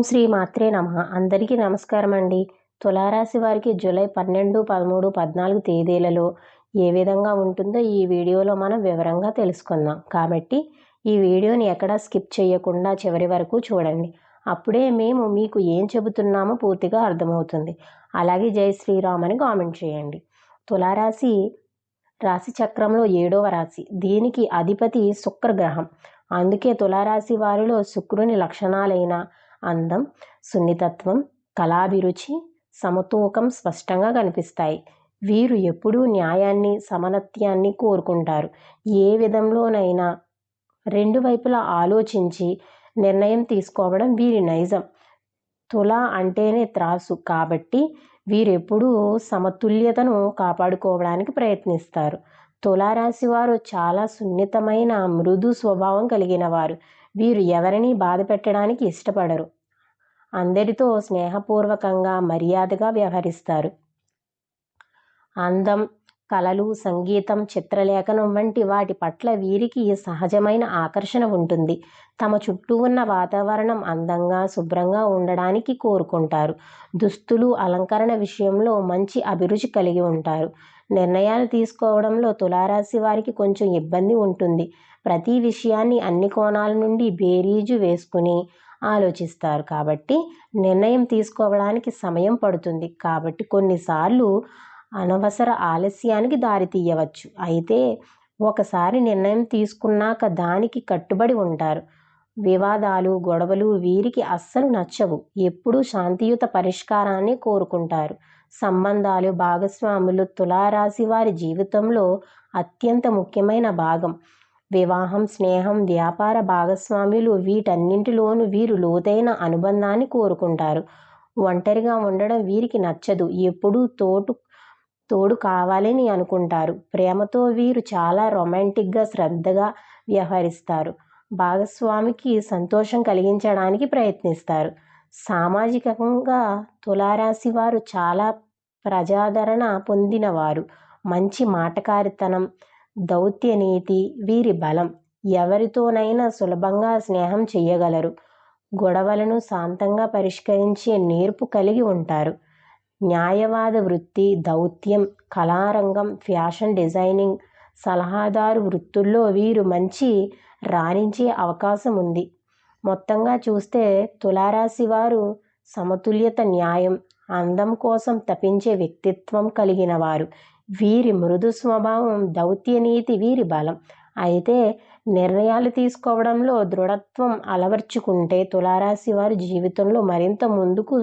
శ్రీ మాత్రే నమః. అందరికీ నమస్కారం అండి. తులారాశి వారికి జూలై 12, 13, 14 తేదీలలో ఏ విధంగా ఉంటుందో ఈ వీడియోలో మనం వివరంగా తెలుసుకుందాం. కాబట్టి ఈ వీడియోని ఎక్కడా స్కిప్ చేయకుండా చివరి వరకు చూడండి. అప్పుడే మేము మీకు ఏం చెబుతున్నామో పూర్తిగా అర్థమవుతుంది. అలాగే జై శ్రీరామ్ అని కామెంట్ చేయండి. తులారాశి రాశి చక్రంలో 7వ రాశి. దీనికి అధిపతి శుక్రగ్రహం. అందుకే తులారాశి వారిలో శుక్రుని లక్షణాలైన అందం, సున్నితత్వం, కళాభిరుచి, సమతూకం స్పష్టంగా కనిపిస్తాయి. వీరు ఎప్పుడూ న్యాయాన్ని, సమనత్యాన్ని కోరుకుంటారు. ఏ విధంలోనైనా రెండు వైపులా ఆలోచించి నిర్ణయం తీసుకోవడం వీరి నైజం. తుల అంటేనే త్రాసు కాబట్టి వీరెప్పుడూ సమతుల్యతను కాపాడుకోవడానికి ప్రయత్నిస్తారు. తులారాశి వారు చాలా సున్నితమైన మృదు స్వభావం కలిగిన వారు. వీరు ఎవరినీ బాధ పెట్టడానికి ఇష్టపడరు. అందరితో స్నేహపూర్వకంగా, మర్యాదగా వ్యవహరిస్తారు. అందం, కళలు, సంగీతం, చిత్రలేఖనం వంటి వాటి పట్ల వీరికి సహజమైన ఆకర్షణ ఉంటుంది. తమ చుట్టూ ఉన్న వాతావరణం అందంగా, శుభ్రంగా ఉండడానికి కోరుకుంటారు. దుస్తులు, అలంకరణ విషయంలో మంచి అభిరుచి కలిగి ఉంటారు. నిర్ణయాలు తీసుకోవడంలో తులారాశి వారికి కొంచెం ఇబ్బంది ఉంటుంది. ప్రతి విషయాన్ని అన్ని కోణాల నుండి బేరీజు వేసుకుని ఆలోచిస్తారు. కాబట్టి నిర్ణయం తీసుకోవడానికి సమయం పడుతుంది. కాబట్టి కొన్నిసార్లు అనవసర ఆలస్యానికి దారితీయవచ్చు. అయితే ఒకసారి నిర్ణయం తీసుకున్నాక దానికి కట్టుబడి ఉంటారు. వివాదాలు, గొడవలు వీరికి అస్సలు నచ్చవు. ఎప్పుడూ శాంతియుత పరిష్కారాన్ని కోరుకుంటారు. సంబంధాలు, భాగస్వాములు తులారాశి వారి జీవితంలో అత్యంత ముఖ్యమైన భాగం. వివాహం, స్నేహం, వ్యాపార భాగస్వాములు వీటన్నింటిలోనూ వీరు లోతైన అనుబంధాన్ని కోరుకుంటారు. ఒంటరిగా ఉండడం వీరికి నచ్చదు. ఎప్పుడూ తోడు కావాలని అనుకుంటారు. ప్రేమతో వీరు చాలా రొమాంటిక్గా, శ్రద్ధగా వ్యవహరిస్తారు. భాగస్వామికి సంతోషం కలిగించడానికి ప్రయత్నిస్తారు. సామాజికంగా తులారాశి వారు చాలా ప్రజాదరణ పొందినవారు. మంచి మాటకారితనం, దౌత్యనీతి వీరి బలం. ఎవరితోనైనా సులభంగా స్నేహం చేయగలరు. గొడవలను శాంతంగా పరిష్కరించే నేర్పు కలిగి ఉంటారు. న్యాయవాద వృత్తి, దౌత్యం, కళారంగం, ఫ్యాషన్ డిజైనింగ్, సలహాదారు వృత్తుల్లో వీరు మంచి రాణించే అవకాశం ఉంది. మొత్తంగా చూస్తే తులారాశి వారు సమతుల్యత, న్యాయం, అందం కోసం తపించే వ్యక్తిత్వం కలిగిన వారు. వీరి మృదు స్వభావం, దౌత్యనీతి వీరి బలం. అయితే నిర్ణయాలు తీసుకోవడంలో దృఢత్వం అలవర్చుకుంటే తులారాశి వారి జీవితంలో మరింత ముందుకు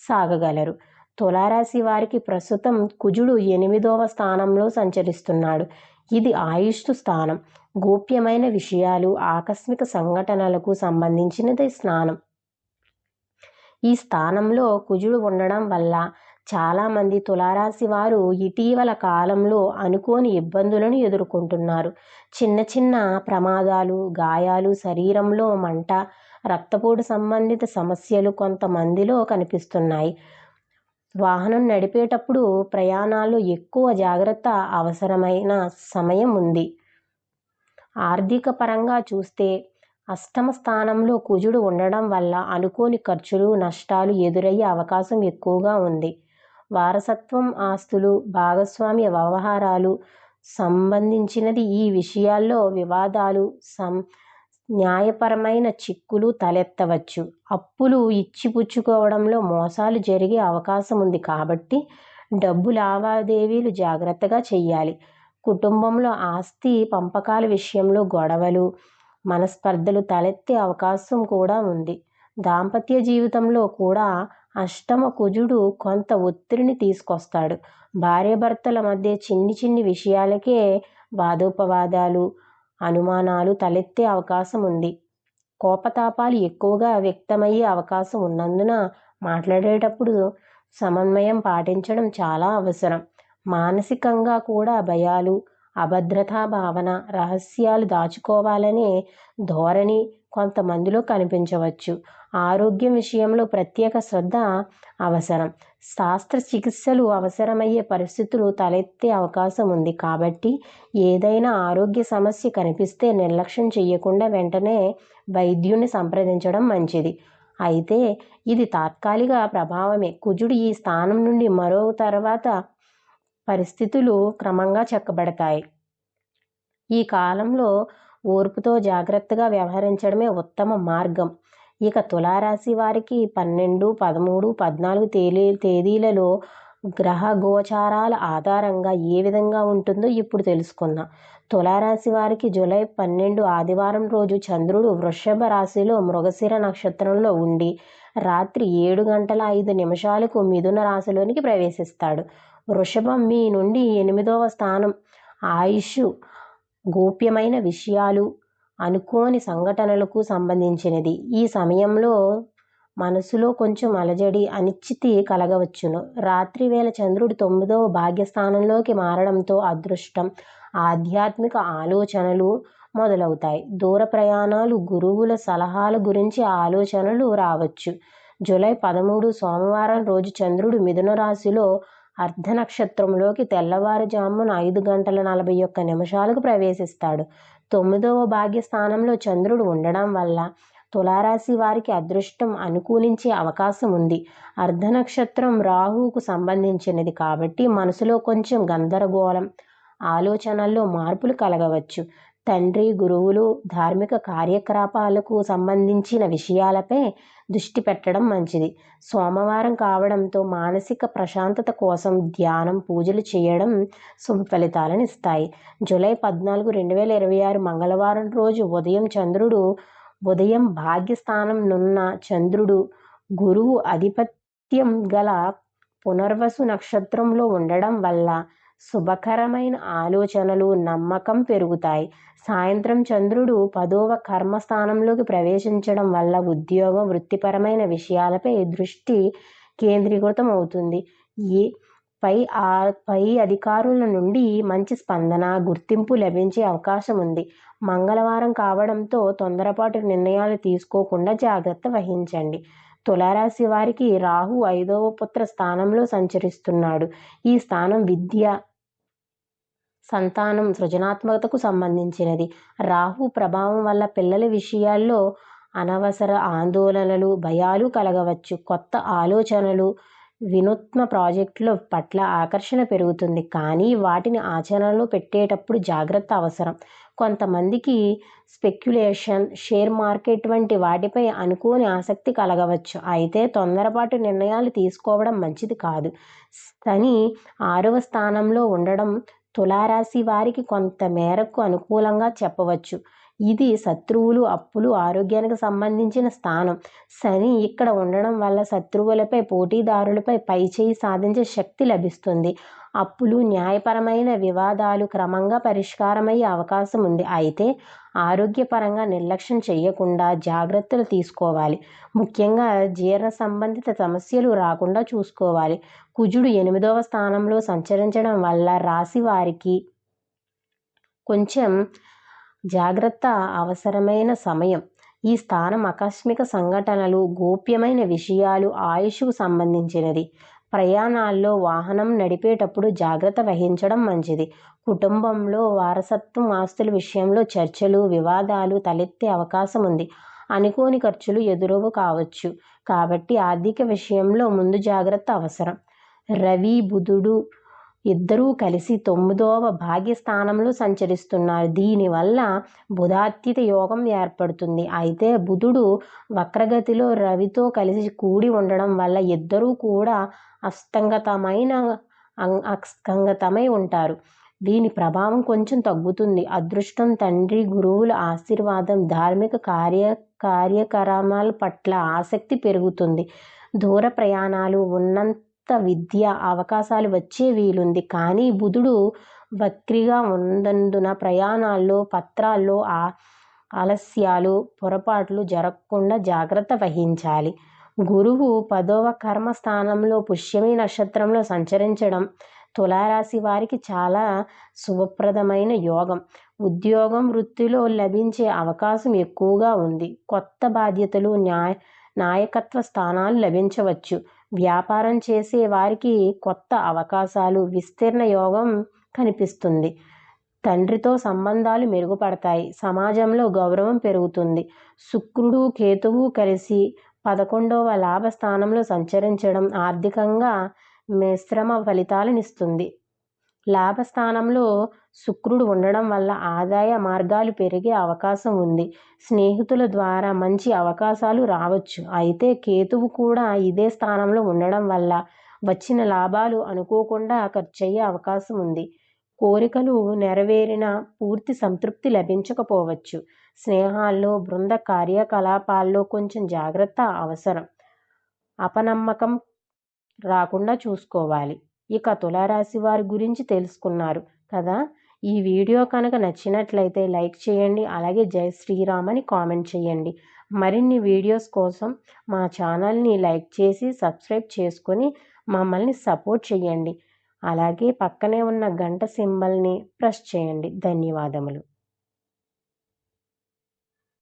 సాగగలరు. తులారాశి వారికి ప్రస్తుతం కుజుడు 8వ స్థానంలో సంచరిస్తున్నాడు. ఇది ఆయుష్ స్థానం. గోప్యమైన విషయాలు, ఆకస్మిక సంఘటనలకు సంబంధించినది స్థానం. ఈ స్థానంలో కుజుడు ఉండడం వల్ల చాలామంది తులారాశి వారు ఇటీవల కాలంలో అనుకోని ఇబ్బందులను ఎదుర్కొంటున్నారు. చిన్న చిన్న ప్రమాదాలు, గాయాలు, శరీరంలో మంట, రక్తపోటు సంబంధిత సమస్యలు కొంతమందిలో కనిపిస్తున్నాయి. వాహనం నడిపేటప్పుడు ప్రయాణాల్లో ఎక్కువ జాగ్రత్త అవసరమైన సమయం ఉంది. ఆర్థిక పరంగా చూస్తే అష్టమ స్థానంలో కుజుడు ఉండడం వల్ల అనుకోని ఖర్చులు, నష్టాలు ఎదురయ్యే అవకాశం ఎక్కువగా ఉంది. వారసత్వం, ఆస్తులు, భాగస్వామ్య వ్యవహారాలు సంబంధించినది ఈ విషయాల్లో వివాదాలు, న్యాయపరమైన చిక్కులు తలెత్తవచ్చు. అప్పులు ఇచ్చిపుచ్చుకోవడంలో మోసాలు జరిగే అవకాశం ఉంది. కాబట్టి డబ్బు లావాదేవీలు జాగ్రత్తగా చేయాలి. కుటుంబంలో ఆస్తి పంపకాల విషయంలో గొడవలు, మనస్పర్ధలు తలెత్తే అవకాశం కూడా ఉంది. దాంపత్య జీవితంలో కూడా అష్టమ కుజుడు కొంత ఒత్తిడిని తీసుకొస్తాడు. భార్యాభర్తల మధ్య చిన్ని విషయాలకే వాదోపవాదాలు, అనుమానాలు తలెత్తే అవకాశం ఉంది. కోపతాపాలు ఎక్కువగా వ్యక్తమయ్యే అవకాశం ఉన్నందున మాట్లాడేటప్పుడు సమన్వయం పాటించడం చాలా అవసరం. మానసికంగా కూడా భయాలు, అభద్రతా భావన, రహస్యాలు దాచుకోవాలనే ధోరణి కొంతమందిలో కనిపించవచ్చు. ఆరోగ్యం విషయంలో ప్రత్యేక శ్రద్ధ అవసరం. శస్త్రచికిత్సలు అవసరమయ్యే పరిస్థితులు తలెత్తే అవకాశం ఉంది. కాబట్టి ఏదైనా ఆరోగ్య సమస్య కనిపిస్తే నిర్లక్ష్యం చేయకుండా వెంటనే వైద్యుని సంప్రదించడం మంచిది. అయితే ఇది తాత్కాలిక ప్రభావమే. కుజుడు ఈ స్థానం నుండి మరో తర్వాత పరిస్థితులు క్రమంగా చక్కబడతాయి. ఈ కాలంలో ఓర్పుతో జాగ్రత్తగా వ్యవహరించడమే ఉత్తమ మార్గం. ఇక తులారాశి వారికి 12, 13, 14 తేదీలలో గ్రహ గోచారాల ఆధారంగా ఏ విధంగా ఉంటుందో ఇప్పుడు తెలుసుకుందాం. తులారాశి వారికి జూలై 12 ఆదివారం రోజు చంద్రుడు వృషభ రాశిలో మృగశిర నక్షత్రంలో ఉండి రాత్రి 7:05 మిథున రాశిలోనికి ప్రవేశిస్తాడు. వృషభం మీ నుండి 8వ స్థానం. ఆయుష్, గోప్యమైన విషయాలు, అనుకోని సంఘటనలకు సంబంధించినది. ఈ సమయంలో మనసులో కొంచెం అలజడి, అనిశ్చితి కలగవచ్చును. రాత్రి వేళ చంద్రుడు 9వ భాగ్యస్థానంలోకి మారడంతో అదృష్టం, ఆధ్యాత్మిక ఆలోచనలు మొదలవుతాయి. దూర ప్రయాణాలు, గురువుల సలహాల గురించి ఆలోచనలు రావచ్చు. జూలై 13 సోమవారం రోజు చంద్రుడు మిథున రాశిలో అర్ధ నక్షత్రంలోకి తెల్లవారుజామున 5:41 ప్రవేశిస్తాడు. 9వ భాగ్యస్థానంలో చంద్రుడు ఉండడం వల్ల తులారాశి వారికి అదృష్టం అనుకూలించే అవకాశం ఉంది. అర్ధ నక్షత్రం రాహువుకు సంబంధించినది కాబట్టి మనసులో కొంచెం గందరగోళం, ఆలోచనల్లో మార్పులు కలగవచ్చు. తండ్రి, గురువులు, ధార్మిక కార్యకలాపాలకు సంబంధించిన విషయాలపై దృష్టి పెట్టడం మంచిది. సోమవారం కావడంతో మానసిక ప్రశాంతత కోసం ధ్యానం, పూజలు చేయడం శుభ ఫలితాలను ఇస్తాయి. జూలై 14, 2026 మంగళవారం రోజు ఉదయం భాగ్యస్థానం నున్న చంద్రుడు గురువు ఆధిపత్యం గల పునర్వసు నక్షత్రంలో ఉండడం వల్ల శుభకరమైన ఆలోచనలు, నమ్మకం పెరుగుతాయి. సాయంత్రం చంద్రుడు 10వ కర్మస్థానంలోకి ప్రవేశించడం వల్ల ఉద్యోగం, వృత్తిపరమైన విషయాలపై దృష్టి కేంద్రీకృతం అవుతుంది. పై అధికారుల నుండి మంచి స్పందన, గుర్తింపు లభించే అవకాశం ఉంది. మంగళవారం కావడంతో తొందరపాటు నిర్ణయాలు తీసుకోకుండా జాగ్రత్త వహించండి. తులారాశి వారికి రాహు 5వ పుత్ర స్థానంలో సంచరిస్తున్నాడు. ఈ స్థానం విద్య, సంతానం, సృజనాత్మకతకు సంబంధించినది. రాహు ప్రభావం వల్ల పిల్లల విషయాల్లో అనవసర ఆందోళనలు, భయాలు కలగవచ్చు. కొత్త ఆలోచనలు, వినూత్న ప్రాజెక్టుల పట్ల ఆకర్షణ పెరుగుతుంది. కానీ వాటిని ఆచరణలో పెట్టేటప్పుడు జాగ్రత్త అవసరం. కొంతమందికి స్పెక్యులేషన్, షేర్ మార్కెట్ వంటి వాటిపై అనుకోని ఆసక్తి కలగవచ్చు. అయితే తొందరపాటు నిర్ణయాలు తీసుకోవడం మంచిది కాదు. శని 6వ స్థానంలో ఉండడం తులారాశి వారికి కొంత మేరకు అనుకూలంగా చెప్పవచ్చు. ఇది శత్రువులు, అప్పులు, ఆరోగ్యానికి సంబంధించిన స్థానం. శని ఇక్కడ ఉండడం వల్ల శత్రువులపై, పోటీదారులపై పైచేయి సాధించే శక్తి లభిస్తుంది. అప్పులు, న్యాయపరమైన వివాదాలు క్రమంగా పరిష్కారమయ్యే అవకాశం ఉంది. అయితే ఆరోగ్యపరంగా నిర్లక్ష్యం చేయకుండా జాగ్రత్తలు తీసుకోవాలి. ముఖ్యంగా జీర్ణ సంబంధిత సమస్యలు రాకుండా చూసుకోవాలి. కుజుడు 8వ స్థానంలో సంచరించడం వల్ల రాశి వారికి కొంచెం జాగ్రత్త అవసరమైన సమయం. ఈ స్థానం ఆకస్మిక సంఘటనలు, గోప్యమైన విషయాలు, ఆయుష్కు సంబంధించినది. ప్రయాణాల్లో, వాహనం నడిపేటప్పుడు జాగ్రత్త వహించడం మంచిది. కుటుంబంలో వారసత్వం, ఆస్తుల విషయంలో చర్చలు, వివాదాలు తలెత్తే అవకాశం ఉంది. అనుకోని ఖర్చులు ఎదురవు కావచ్చు. కాబట్టి ఆర్థిక విషయంలో ముందు జాగ్రత్త అవసరం. రవి, బుధుడు ఇద్దరూ కలిసి 9వ భాగ్యస్థానంలో సంచరిస్తున్నారు. దీనివల్ల బుధాత్యత యోగం ఏర్పడుతుంది. అయితే బుధుడు వక్రగతిలో రవితో కలిసి కూడి ఉండడం వల్ల ఇద్దరూ కూడా అస్తంగతమై ఉంటారు. దీని ప్రభావం కొంచెం తగ్గుతుంది. అదృష్టం, తండ్రి, గురువుల ఆశీర్వాదం, ధార్మిక కార్యక్రమాల పట్ల ఆసక్తి పెరుగుతుంది. దూర ప్రయాణాలు, ఉన్నత విద్య అవకాశాలు వచ్చే వీలుంది. కానీ బుధుడు వక్రిగా ఉన్నందున ప్రయాణాల్లో, పత్రాల్లో ఆలస్యాలు, పొరపాట్లు జరగకుండా జాగ్రత్త వహించాలి. గురువు 10వ కర్మస్థానంలో పుష్యమి నక్షత్రంలో సంచరించడం తులారాశి వారికి చాలా శుభప్రదమైన యోగం. ఉద్యోగం, వృత్తిలో లభించే అవకాశం ఎక్కువగా ఉంది. కొత్త బాధ్యతలు, నాయకత్వ స్థానాలు లభించవచ్చు. వ్యాపారం చేసే వారికి కొత్త అవకాశాలు, విస్తరణ యోగం కనిపిస్తుంది. తండ్రితో సంబంధాలు మెరుగుపడతాయి. సమాజంలో గౌరవం పెరుగుతుంది. శుక్రుడు, కేతువు కలిసి 11వ లాభస్థానంలో సంచరించడం ఆర్థికంగా మిశ్రమ ఫలితాలనిస్తుంది. లాభస్థానంలో శుక్రుడు ఉండడం వల్ల ఆదాయ మార్గాలు పెరిగే అవకాశం ఉంది. స్నేహితుల ద్వారా మంచి అవకాశాలు రావచ్చు. అయితే కేతువు కూడా ఇదే స్థానంలో ఉండడం వల్ల వచ్చిన లాభాలు అనుకోకుండా ఖర్చయ్యే అవకాశం ఉంది. కోరికలు నెరవేరిన పూర్తి సంతృప్తి లభించకపోవచ్చు. స్నేహాల్లో, బృంద కార్యకలాపాల్లో కొంచెం జాగ్రత్త అవసరం. అపనమ్మకం రాకుండా చూసుకోవాలి. ఇక తులారాశి వారి గురించి తెలుసుకున్నారు కదా. ఈ వీడియో కనుక నచ్చినట్లయితే లైక్ చేయండి. అలాగే జై శ్రీరామ్ అని కామెంట్ చేయండి. మరిన్ని వీడియోస్ కోసం మా ఛానల్ని లైక్ చేసి సబ్స్క్రైబ్ చేసుకొని మమ్మల్ని సపోర్ట్ చేయండి. అలాగే పక్కనే ఉన్న గంట సింబల్ని ప్రెస్ చేయండి. ధన్యవాదములు.